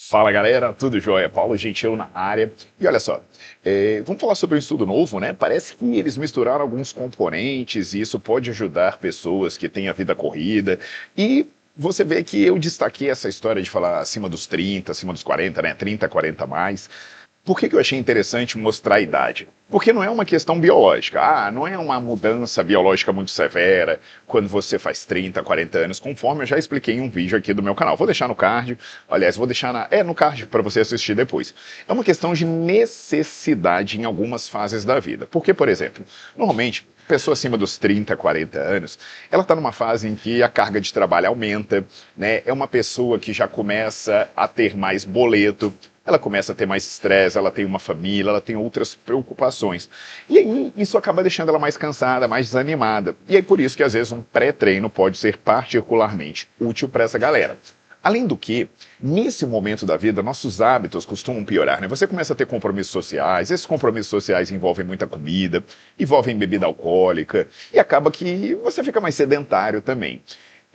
Fala galera, tudo jóia? Paulo Gentil na área. E olha só, vamos falar sobre um estudo novo, né? Parece que eles misturaram alguns componentes e isso pode ajudar pessoas que têm a vida corrida. E você vê que eu destaquei essa história de falar acima dos 30, acima dos 40, né? 30, 40 mais. Por que eu achei interessante mostrar a idade? Porque não é uma questão biológica. Não é uma mudança biológica muito severa quando você faz 30, 40 anos, conforme eu já expliquei em um vídeo aqui do meu canal. Vou deixar no card, aliás, vou deixar no card para você assistir depois. É uma questão de necessidade em algumas fases da vida. Porque, por exemplo, normalmente, pessoa acima dos 30, 40 anos, ela está numa fase em que a carga de trabalho aumenta, né? É uma pessoa que já começa a ter mais boleto, ela começa a ter mais estresse, ela tem uma família, ela tem outras preocupações. E aí isso acaba deixando ela mais cansada, mais desanimada. E é por isso que às vezes um pré-treino pode ser particularmente útil para essa galera. Além do que, nesse momento da vida, nossos hábitos costumam piorar, né? Você começa a ter compromissos sociais, esses compromissos sociais envolvem muita comida, envolvem bebida alcoólica, e acaba que você fica mais sedentário também.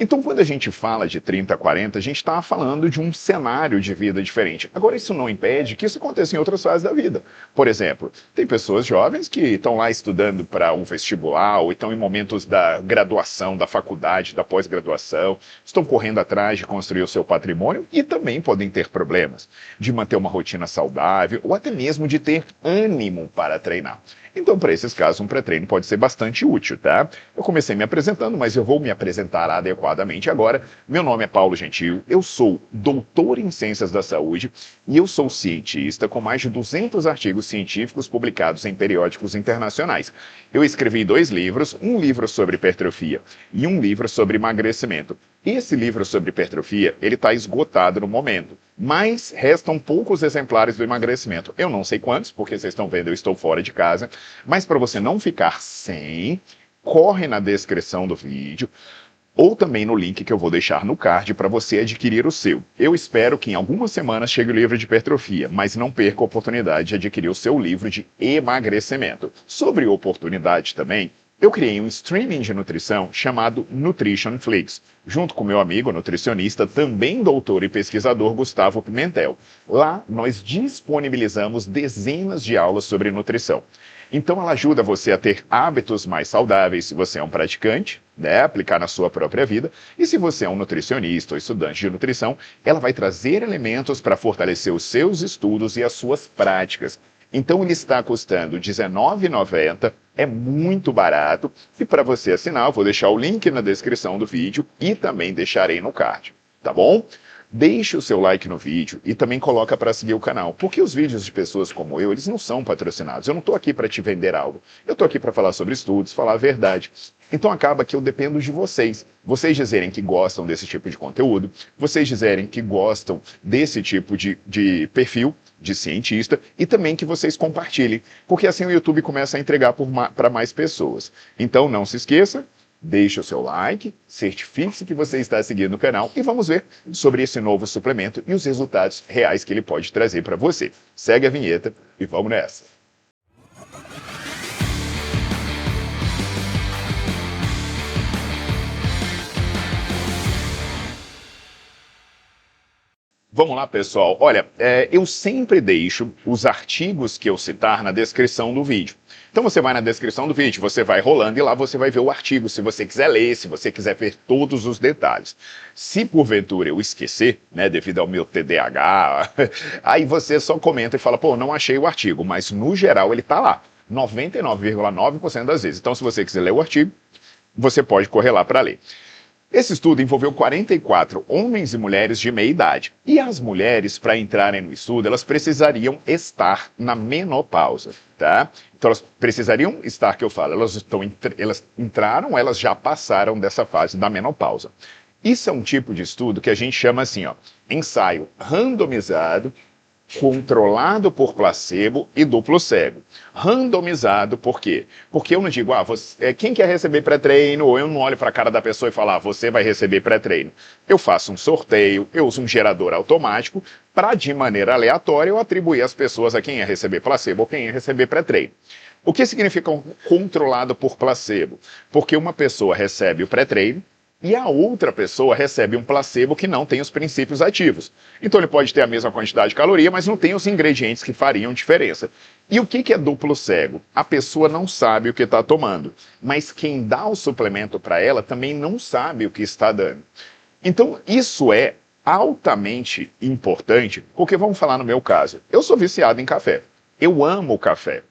Então, quando a gente fala de 30, 40, a gente está falando de um cenário de vida diferente. Agora, isso não impede que isso aconteça em outras fases da vida. Por exemplo, tem pessoas jovens que estão lá estudando para um vestibular, ou estão em momentos da graduação, da faculdade, da pós-graduação, estão correndo atrás de construir o seu patrimônio e também podem ter problemas de manter uma rotina saudável, ou até mesmo de ter ânimo para treinar. Então, para esses casos, um pré-treino pode ser bastante útil, tá? Eu comecei me apresentando, mas eu vou me apresentar adequadamente agora. Meu nome é Paulo Gentil, eu sou doutor em Ciências da Saúde e eu sou cientista com mais de 200 artigos científicos publicados em periódicos internacionais. Eu escrevi 2 livros, um livro sobre hipertrofia e um livro sobre emagrecimento. Esse livro sobre hipertrofia, ele está esgotado no momento, mas restam poucos exemplares do emagrecimento. Eu não sei quantos, porque vocês estão vendo, eu estou fora de casa, mas para você não ficar sem, corre na descrição do vídeo, ou também no link que eu vou deixar no card para você adquirir o seu. Eu espero que em algumas semanas chegue o livro de hipertrofia, mas não perca a oportunidade de adquirir o seu livro de emagrecimento. Sobre oportunidade também, eu criei um streaming de nutrição chamado Nutrition Flix, junto com meu amigo nutricionista, também doutor e pesquisador Gustavo Pimentel. Lá nós disponibilizamos dezenas de aulas sobre nutrição. Então ela ajuda você a ter hábitos mais saudáveis se você é um praticante, né, aplicar na sua própria vida, e se você é um nutricionista ou estudante de nutrição, ela vai trazer elementos para fortalecer os seus estudos e as suas práticas. Então ele está custando R$19,90, é muito barato, e para você assinar eu vou deixar o link na descrição do vídeo e também deixarei no card, tá bom? Deixe o seu like no vídeo e também coloca para seguir o canal, porque os vídeos de pessoas como eu, eles não são patrocinados. Eu não estou aqui para te vender algo, eu estou aqui para falar sobre estudos, falar a verdade. Então acaba que eu dependo de vocês. Vocês dizerem que gostam desse tipo de conteúdo, vocês dizerem que gostam desse tipo de perfil de cientista e também que vocês compartilhem, porque assim o YouTube começa a entregar para mais pessoas. Então não se esqueça, deixe o seu like, certifique-se que você está seguindo o canal e vamos ver sobre esse novo suplemento e os resultados reais que ele pode trazer para você. Segue a vinheta e vamos nessa! Vamos lá, pessoal. Olha, eu sempre deixo os artigos que eu citar na descrição do vídeo. Então você vai na descrição do vídeo, você vai rolando e lá você vai ver o artigo, se você quiser ler, se você quiser ver todos os detalhes. Se porventura eu esquecer, né, devido ao meu TDAH, aí você só comenta e fala, pô, não achei o artigo, mas no geral ele está lá, 99,9% das vezes. Então se você quiser ler o artigo, você pode correr lá para ler. Esse estudo envolveu 44 homens e mulheres de meia idade. E as mulheres, para entrarem no estudo, elas precisariam estar na menopausa, tá? Então elas precisariam estar, que eu falo, elas entraram, elas já passaram dessa fase da menopausa. Isso é um tipo de estudo que a gente chama assim, ó, ensaio randomizado, controlado por placebo e duplo cego. Randomizado por quê? Porque eu não digo, quem quer receber pré-treino, ou eu não olho para a cara da pessoa e falo, você vai receber pré-treino. Eu faço um sorteio, eu uso um gerador automático para, de maneira aleatória, eu atribuir as pessoas a quem ia receber placebo ou quem ia receber pré-treino. O que significa controlado por placebo? Porque uma pessoa recebe o pré-treino, e a outra pessoa recebe um placebo que não tem os princípios ativos. Então ele pode ter a mesma quantidade de caloria, mas não tem os ingredientes que fariam diferença. E o que é duplo cego? A pessoa não sabe o que está tomando, mas quem dá o suplemento para ela também não sabe o que está dando. Então isso é altamente importante, porque vamos falar no meu caso. Eu sou viciado em café. Eu amo café.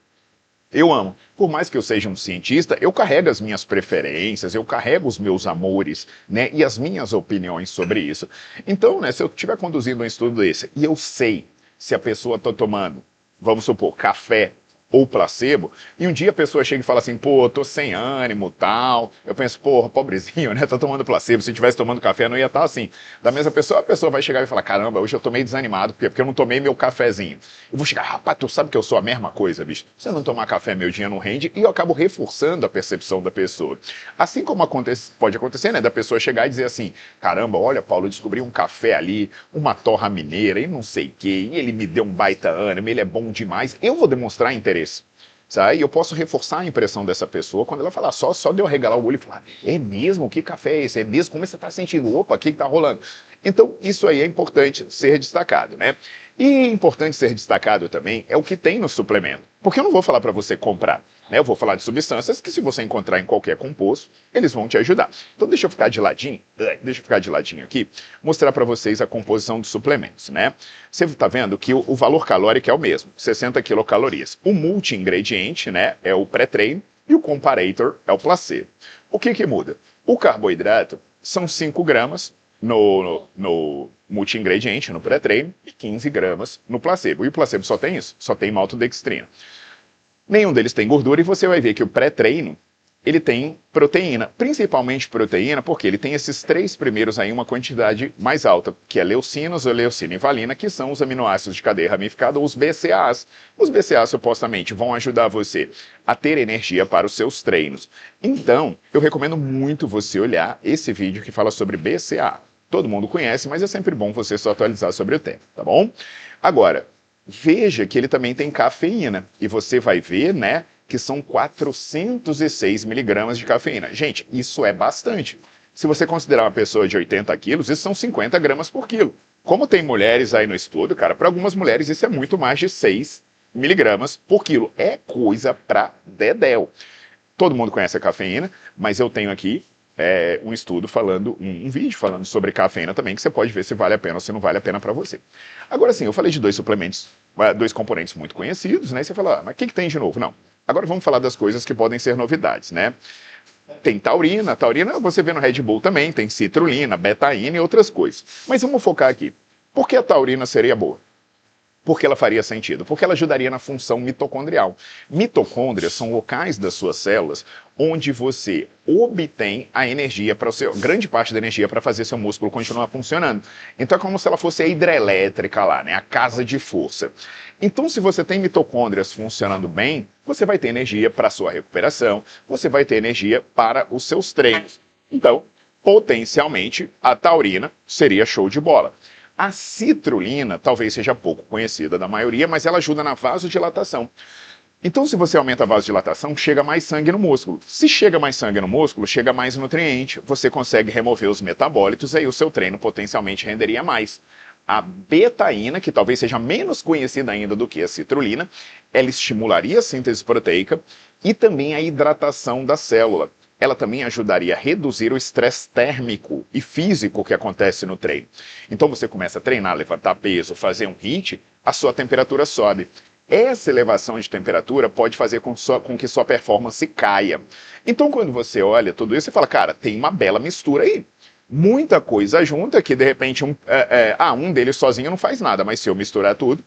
Eu amo. Por mais que eu seja um cientista, eu carrego as minhas preferências, eu carrego os meus amores, né, e as minhas opiniões sobre isso. Então, né, se eu estiver conduzindo um estudo desse e eu sei se a pessoa está tomando, vamos supor, café ou placebo, e um dia a pessoa chega e fala assim, pô, eu tô sem ânimo, tal, eu penso, porra, pobrezinho, né, tá tomando placebo, se tivesse tomando café não ia estar assim. Da mesma pessoa, a pessoa vai chegar e falar, caramba, hoje eu tô meio desanimado, porque eu não tomei meu cafezinho. Eu vou chegar, rapaz, tu sabe que eu sou a mesma coisa, bicho, se eu não tomar café, meu dia não rende, e eu acabo reforçando a percepção da pessoa. Assim como pode acontecer, né, da pessoa chegar e dizer assim, caramba, olha, Paulo, eu descobri um café ali, uma torra mineira, e não sei o quê, e ele me deu um baita ânimo, ele é bom demais, eu vou demonstrar interesse. Sabe? E eu posso reforçar a impressão dessa pessoa quando ela falar, só de eu regalar o olho e falar, é mesmo? Que café é esse? É mesmo? Como você está sentindo? Opa, o que está rolando? Então, isso aí é importante ser destacado, né? E importante ser destacado também é o que tem no suplemento. Porque eu não vou falar para você comprar, né? Eu vou falar de substâncias que se você encontrar em qualquer composto, eles vão te ajudar. Então deixa eu ficar de ladinho aqui, mostrar para vocês a composição dos suplementos, né? Você está vendo que o valor calórico é o mesmo, 60 quilocalorias. O multi-ingrediente, né, é o pré-treino e o comparator é o placebo. O que muda? O carboidrato são 5 gramas no multi-ingrediente, no pré-treino, e 15 gramas no placebo. E o placebo só tem isso, só tem maltodextrina. Nenhum deles tem gordura e você vai ver que o pré-treino, ele tem proteína, principalmente proteína, porque ele tem esses 3 primeiros aí, uma quantidade mais alta, que é leucinas ou leucina e valina, que são os aminoácidos de cadeia ramificada, ou os BCAAs. Os BCAAs, supostamente, vão ajudar você a ter energia para os seus treinos. Então, eu recomendo muito você olhar esse vídeo que fala sobre BCAA. Todo mundo conhece, mas é sempre bom você só atualizar sobre o tema, tá bom? Agora, veja que ele também tem cafeína, e você vai ver, né, que são 406 miligramas de cafeína. Gente, isso é bastante. Se você considerar uma pessoa de 80 quilos, isso são 50 gramas por quilo. Como tem mulheres aí no estudo, cara, para algumas mulheres isso é muito mais de 6 miligramas por quilo. É coisa pra dedéu. Todo mundo conhece a cafeína, mas eu tenho aqui um estudo falando, um vídeo falando sobre cafeína também, que você pode ver se vale a pena ou se não vale a pena para você. Agora sim, eu falei de 2 suplementos, 2 componentes muito conhecidos, né? E você fala, mas o que tem de novo? Não. Agora vamos falar das coisas que podem ser novidades, né? Tem taurina você vê no Red Bull também, tem citrulina, betaína e outras coisas. Mas vamos focar aqui. Por que a taurina seria boa? Porque ela faria sentido? Porque ela ajudaria na função mitocondrial. Mitocôndrias são locais das suas células onde você obtém a energia para grande parte da energia para fazer seu músculo continuar funcionando. Então é como se ela fosse a hidrelétrica lá, né? A casa de força. Então, se você tem mitocôndrias funcionando bem, você vai ter energia para a sua recuperação, você vai ter energia para os seus treinos. Então, potencialmente, a taurina seria show de bola. A citrulina talvez seja pouco conhecida da maioria, mas ela ajuda na vasodilatação. Então, se você aumenta a vasodilatação, chega mais sangue no músculo. Se chega mais sangue no músculo, chega mais nutriente. Você consegue remover os metabólitos, aí o seu treino potencialmente renderia mais. A betaína, que talvez seja menos conhecida ainda do que a citrulina, ela estimularia a síntese proteica e também a hidratação da célula. Ela também ajudaria a reduzir o estresse térmico e físico que acontece no treino. Então você começa a treinar, levantar peso, fazer um HIIT, a sua temperatura sobe. Essa elevação de temperatura pode fazer com que sua performance caia. Então quando você olha tudo isso, você fala, cara, tem uma bela mistura aí. Muita coisa junta que de repente um deles sozinho não faz nada, mas se eu misturar tudo,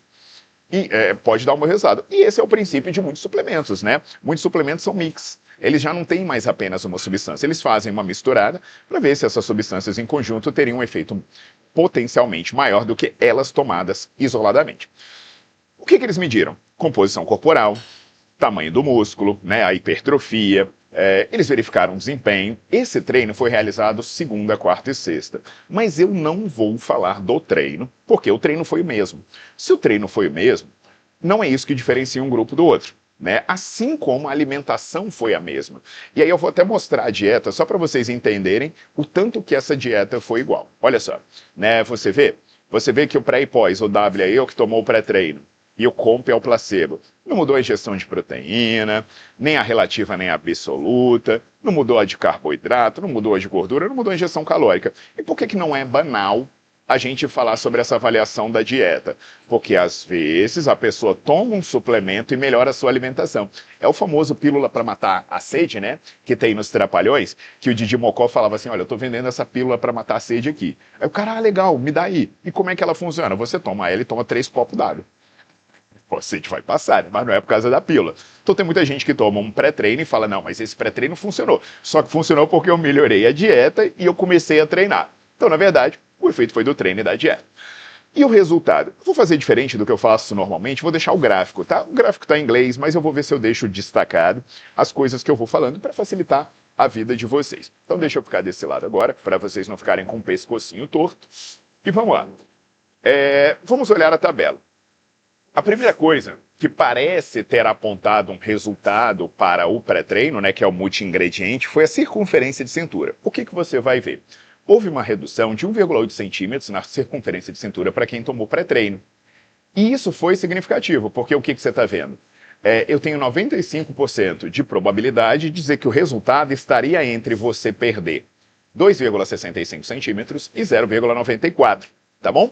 pode dar um bom resultado. E esse é o princípio de muitos suplementos, né? Muitos suplementos são mix. Eles já não têm mais apenas uma substância, eles fazem uma misturada para ver se essas substâncias em conjunto teriam um efeito potencialmente maior do que elas tomadas isoladamente. O que eles mediram? Composição corporal, tamanho do músculo, né, a hipertrofia, eles verificaram desempenho. Esse treino foi realizado segunda, quarta e sexta. Mas eu não vou falar do treino, porque o treino foi o mesmo. Se o treino foi o mesmo, não é isso que diferencia um grupo do outro. né? Assim como a alimentação foi a mesma. E aí eu vou até mostrar a dieta, só para vocês entenderem o tanto que essa dieta foi igual. Olha só, né? Você vê que o pré e pós, o W é eu que tomou o pré-treino, e o comp é o placebo. Não mudou a ingestão de proteína, nem a relativa nem a absoluta, não mudou a de carboidrato, não mudou a de gordura, não mudou a ingestão calórica. E por que não é banal a gente falar sobre essa avaliação da dieta? Porque às vezes a pessoa toma um suplemento e melhora a sua alimentação. É o famoso pílula para matar a sede, né? Que tem nos Trapalhões, que o Didi Mocó falava assim: olha, eu tô vendendo essa pílula para matar a sede aqui. Aí o cara, legal, me dá aí. E como é que ela funciona? Você toma ela e toma 3 copos d'água. A sede vai passar, né? Mas não é por causa da pílula. Então tem muita gente que toma um pré-treino e fala: não, mas esse pré-treino funcionou. Só que funcionou porque eu melhorei a dieta e eu comecei a treinar. Então, na verdade, o efeito foi do treino e da dieta. E o resultado? Eu vou fazer diferente do que eu faço normalmente, vou deixar o gráfico, tá? O gráfico está em inglês, mas eu vou ver se eu deixo destacado as coisas que eu vou falando para facilitar a vida de vocês. Então deixa eu ficar desse lado agora, para vocês não ficarem com o pescocinho torto. E vamos lá. Vamos olhar a tabela. A primeira coisa que parece ter apontado um resultado para o pré-treino, né, que é o multi-ingrediente, foi a circunferência de cintura. O que você vai ver? Houve uma redução de 1,8 centímetros na circunferência de cintura para quem tomou pré-treino. E isso foi significativo, porque o que você está vendo? Eu tenho 95% de probabilidade de dizer que o resultado estaria entre você perder 2,65 centímetros e 0,94, tá bom?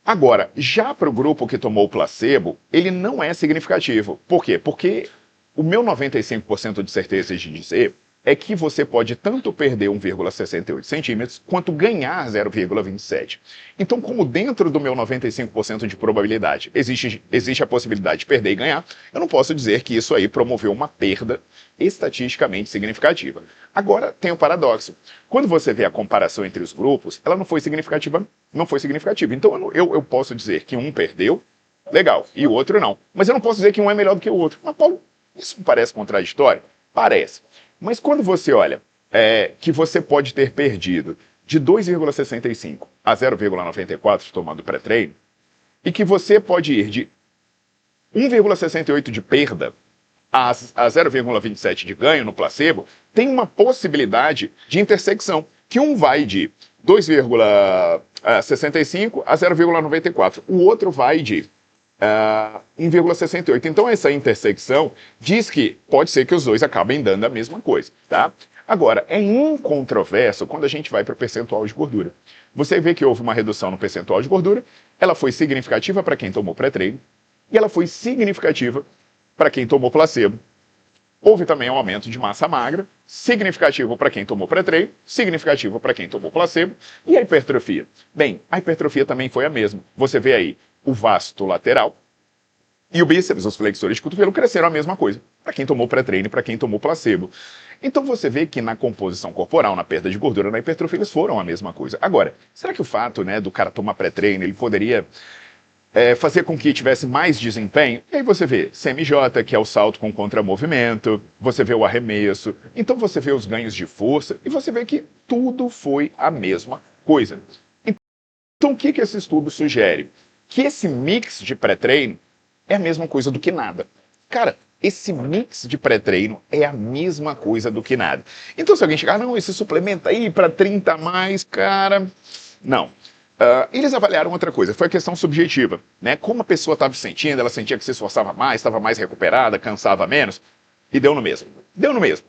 Agora, já para o grupo que tomou o placebo, ele não é significativo. Por quê? Porque o meu 95% de certeza de dizer é que você pode tanto perder 1,68 centímetros quanto ganhar 0,27. Então, como dentro do meu 95% de probabilidade existe a possibilidade de perder e ganhar, eu não posso dizer que isso aí promoveu uma perda estatisticamente significativa. Agora, tem o paradoxo. Quando você vê a comparação entre os grupos, ela não foi significativa. Não foi significativa. Então, eu posso dizer que um perdeu, legal, e o outro não. Mas eu não posso dizer que um é melhor do que o outro. Mas, Paulo, isso não parece contraditório? Parece. Mas quando você olha que você pode ter perdido de 2,65 a 0,94 tomando pré-treino, e que você pode ir de 1,68 de perda a 0,27 de ganho no placebo, tem uma possibilidade de intersecção, que um vai de 2,65 a 0,94, o outro vai de 1,68. Então essa intersecção diz que pode ser que os dois acabem dando a mesma coisa, tá? Agora, é incontroverso quando a gente vai para o percentual de gordura. Você vê que houve uma redução no percentual de gordura, ela foi significativa para quem tomou pré-treino, e ela foi significativa para quem tomou placebo. Houve também um aumento de massa magra, significativo para quem tomou pré-treino, significativo para quem tomou placebo, e a hipertrofia? Bem, a hipertrofia também foi a mesma. Você vê aí o vasto lateral e o bíceps, os flexores de cotovelo, cresceram a mesma coisa, para quem tomou pré-treino e para quem tomou placebo. Então você vê que na composição corporal, na perda de gordura, na hipertrofia, eles foram a mesma coisa. Agora, será que o fato, né, do cara tomar pré-treino, ele poderia fazer com que tivesse mais desempenho? E aí você vê CMJ, que é o salto com contramovimento, você vê o arremesso, então você vê os ganhos de força, e você vê que tudo foi a mesma coisa. Então o que esse estudo sugere? Que esse mix de pré-treino é a mesma coisa do que nada. Cara, esse mix de pré-treino é a mesma coisa do que nada. Então se alguém chegar, não, esse suplemento aí para 30 a mais, cara, não. Eles avaliaram outra coisa, foi a questão subjetiva, né? Como a pessoa estava se sentindo, ela sentia que se esforçava mais, estava mais recuperada, cansava menos, e deu no mesmo. Deu no mesmo.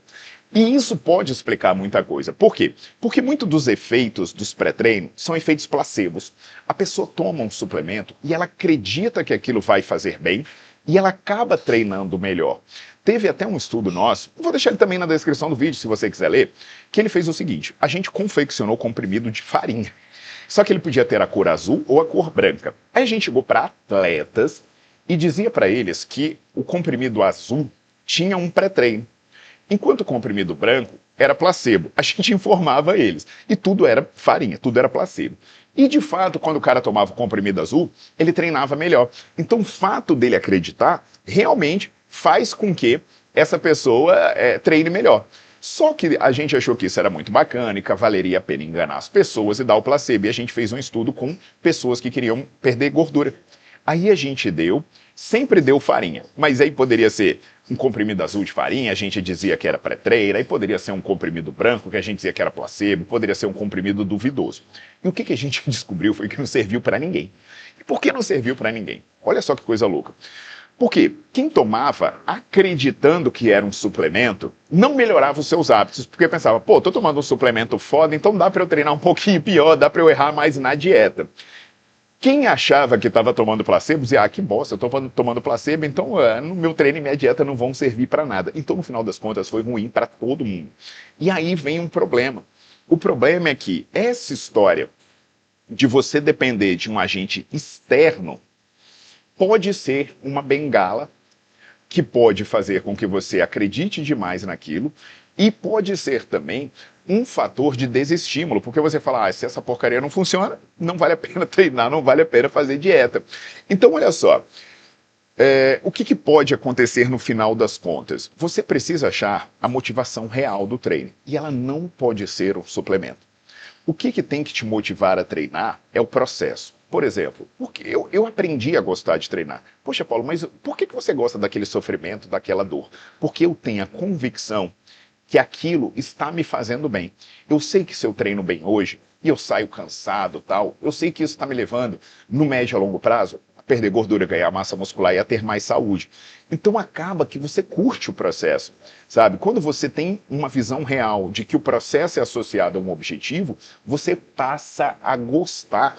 E isso pode explicar muita coisa. Por quê? Porque muitos dos efeitos dos pré-treinos são efeitos placebos. A pessoa toma um suplemento e ela acredita que aquilo vai fazer bem e ela acaba treinando melhor. Teve até um estudo nosso, vou deixar ele também na descrição do vídeo se você quiser ler, que ele fez o seguinte: a gente confeccionou comprimido de farinha. Só que ele podia ter a cor azul ou a cor branca. Aí a gente chegou para atletas e dizia para eles que o comprimido azul tinha um pré-treino, enquanto o comprimido branco era placebo. A gente informava eles. E tudo era farinha, tudo era placebo. E, de fato, quando o cara tomava o comprimido azul, ele treinava melhor. Então, o fato dele acreditar realmente faz com que essa pessoa treine melhor. Só que a gente achou que isso era muito bacana e que valeria a pena enganar as pessoas e dar o placebo. E a gente fez um estudo com pessoas que queriam perder gordura. Aí a gente sempre deu farinha, mas aí poderia ser um comprimido azul de farinha, a gente dizia que era pré-treino, aí poderia ser um comprimido branco, que a gente dizia que era placebo, poderia ser um comprimido duvidoso. E o que a gente descobriu foi que não serviu para ninguém. E por que não serviu para ninguém? Olha só que coisa louca. Porque quem tomava acreditando que era um suplemento não melhorava os seus hábitos, porque pensava, pô, tô tomando um suplemento foda, então dá para eu treinar um pouquinho pior, dá para eu errar mais na dieta. Quem achava que estava tomando placebo dizia, que bosta, eu estou tomando placebo, então no meu treino e minha dieta não vão servir para nada. Então, no final das contas, foi ruim para todo mundo. E aí vem um problema. O problema é que essa história de você depender de um agente externo pode ser uma bengala que pode fazer com que você acredite demais naquilo e pode ser também um fator de desestímulo, porque você fala, se essa porcaria não funciona, não vale a pena treinar, não vale a pena fazer dieta. Então, olha só, o que pode acontecer no final das contas? Você precisa achar a motivação real do treino, e ela não pode ser um suplemento. O que tem que te motivar a treinar é o processo. Por exemplo, porque eu aprendi a gostar de treinar. Poxa, Paulo, mas por que você gosta daquele sofrimento, daquela dor? Porque eu tenho a convicção que aquilo está me fazendo bem. Eu sei que se eu treino bem hoje, e eu saio cansado tal, eu sei que isso está me levando, no médio a longo prazo, a perder gordura, ganhar massa muscular e a ter mais saúde. Então acaba que você curte o processo, sabe? Quando você tem uma visão real de que o processo é associado a um objetivo, você passa a gostar.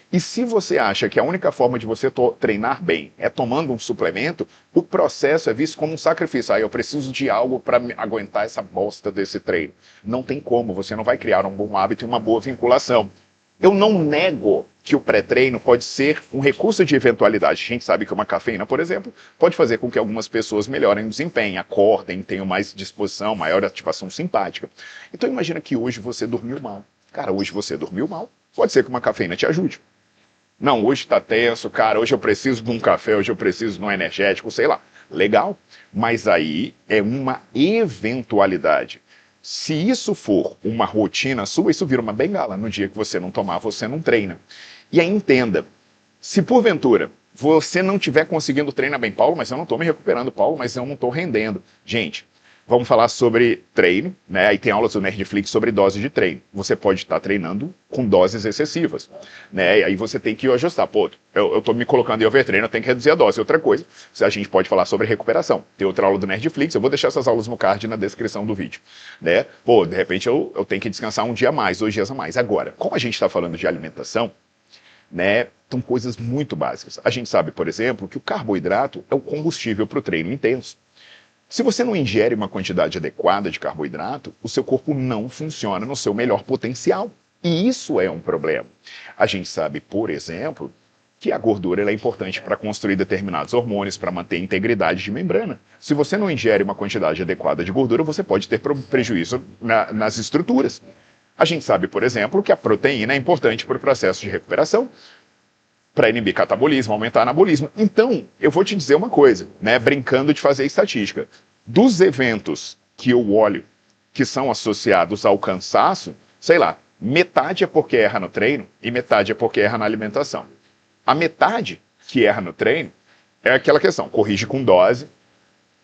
E se você acha que a única forma de você treinar bem é tomando um suplemento, o processo é visto como um sacrifício. Eu preciso de algo para aguentar essa bosta desse treino. Não tem como, você não vai criar um bom hábito e uma boa vinculação. Eu não nego que o pré-treino pode ser um recurso de eventualidade. A gente sabe que uma cafeína, por exemplo, pode fazer com que algumas pessoas melhorem o desempenho, acordem, tenham mais disposição, maior ativação simpática. Então imagina que hoje você dormiu mal. Cara, hoje você dormiu mal. Pode ser que uma cafeína te ajude. Não, hoje está tenso, cara, hoje eu preciso de um café, hoje eu preciso de um energético, sei lá. Legal, mas aí é uma eventualidade. Se isso for uma rotina sua, isso vira uma bengala. No dia que você não tomar, você não treina. E aí entenda, se porventura você não estiver conseguindo treinar bem, Paulo, mas eu não estou me recuperando, Paulo, mas eu não estou rendendo. Gente, vamos falar sobre treino, né? Aí tem aulas do Nerdflix sobre dose de treino. Você pode estar treinando com doses excessivas, né? E aí você tem que ajustar. Pô, eu tô me colocando em overtreino, eu tenho que reduzir a dose. Outra coisa, a gente pode falar sobre recuperação. Tem outra aula do Nerdflix, eu vou deixar essas aulas no card na descrição do vídeo, né? Pô, de repente eu tenho que descansar um dia a mais, 2 dias a mais. Agora, como a gente está falando de alimentação, né? São coisas muito básicas. A gente sabe, por exemplo, que o carboidrato é o combustível para o treino intenso. Se você não ingere uma quantidade adequada de carboidrato, o seu corpo não funciona no seu melhor potencial. E isso é um problema. A gente sabe, por exemplo, que a gordura é importante para construir determinados hormônios, para manter a integridade de membrana. Se você não ingere uma quantidade adequada de gordura, você pode ter prejuízo nas estruturas. A gente sabe, por exemplo, que a proteína é importante para o processo de recuperação, para inibir catabolismo, aumentar anabolismo. Então, eu vou te dizer uma coisa, né, brincando de fazer estatística. Dos eventos que eu olho que são associados ao cansaço, sei lá, metade é porque erra no treino e metade é porque erra na alimentação. A metade que erra no treino é aquela questão, corrige com dose,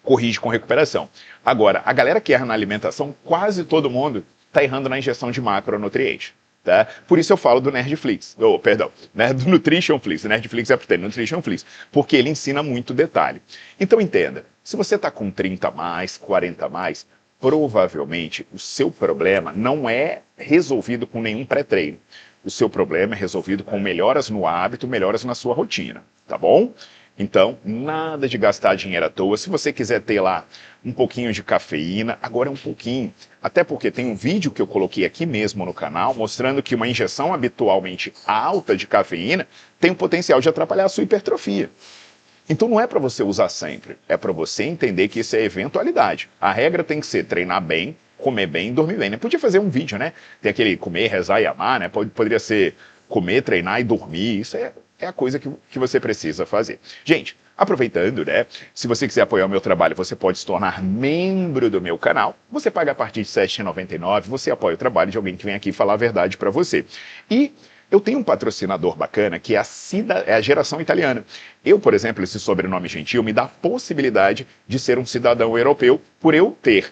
corrige com recuperação. Agora, a galera que erra na alimentação, quase todo mundo está errando na ingestão de macronutrientes. Tá? Por isso eu falo do Nerdflix, né, do Nutrition Flix. O Nerdflix é para Nutrition Flix, porque ele ensina muito detalhe. Então entenda, se você está com 30 a mais, 40 a mais, provavelmente o seu problema não é resolvido com nenhum pré-treino. O seu problema é resolvido com melhoras no hábito, melhoras na sua rotina, tá bom? Então, nada de gastar dinheiro à toa. Se você quiser ter lá um pouquinho de cafeína, agora é um pouquinho. Até porque tem um vídeo que eu coloquei aqui mesmo no canal, mostrando que uma injeção habitualmente alta de cafeína tem o potencial de atrapalhar a sua hipertrofia. Então não é para você usar sempre, é para você entender que isso é eventualidade. A regra tem que ser treinar bem, comer bem e dormir bem. Né? Podia fazer um vídeo, né? Tem aquele comer, rezar e amar, né? Poderia ser comer, treinar e dormir. Isso é a coisa que você precisa fazer. Gente, aproveitando, né? Se você quiser apoiar o meu trabalho, você pode se tornar membro do meu canal. Você paga a partir de R$ 7,99, você apoia o trabalho de alguém que vem aqui falar a verdade para você. E Eu tenho um patrocinador bacana que é é a geração italiana. Eu, por exemplo, esse sobrenome gentil me dá a possibilidade de ser um cidadão europeu por eu ter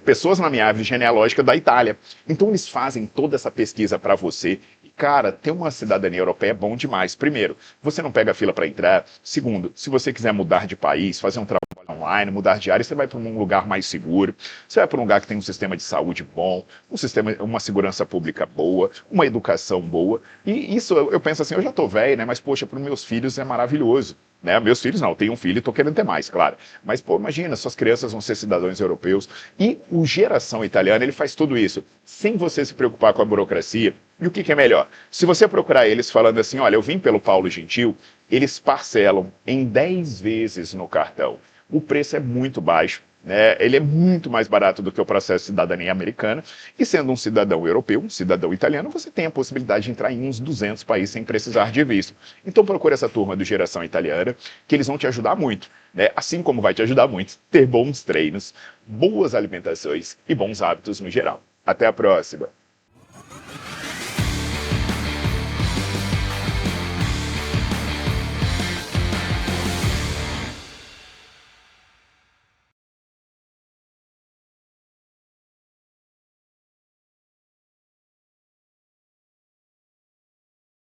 pessoas na minha árvore genealógica da Itália. Então eles fazem toda essa pesquisa para você. E, cara, ter uma cidadania europeia é bom demais. Primeiro, você não pega fila para entrar. Segundo, se você quiser mudar de país, fazer um trabalho online, mudar de área, você vai para um lugar mais seguro, você vai para um lugar que tem um sistema de saúde bom, uma segurança pública boa, uma educação boa. E isso eu penso assim, eu já tô velho, né? Mas poxa, para os meus filhos é maravilhoso. Né? Meus filhos não, eu tenho um filho e estou querendo ter mais, claro. Mas, pô, imagina, suas crianças vão ser cidadãos europeus. E o Geração Italiana, ele faz tudo isso, sem você se preocupar com a burocracia. E o que é melhor? Se você procurar eles falando assim, olha, eu vim pelo Paulo Gentil, eles parcelam em 10 vezes no cartão. O preço é muito baixo. Né? Ele é muito mais barato do que o processo de cidadania americana, e sendo um cidadão europeu, um cidadão italiano, você tem a possibilidade de entrar em uns 200 países sem precisar de visto. Então procure essa turma do Geração Italiana, que eles vão te ajudar muito, né? Assim como vai te ajudar muito ter bons treinos, boas alimentações e bons hábitos no geral. Até a próxima!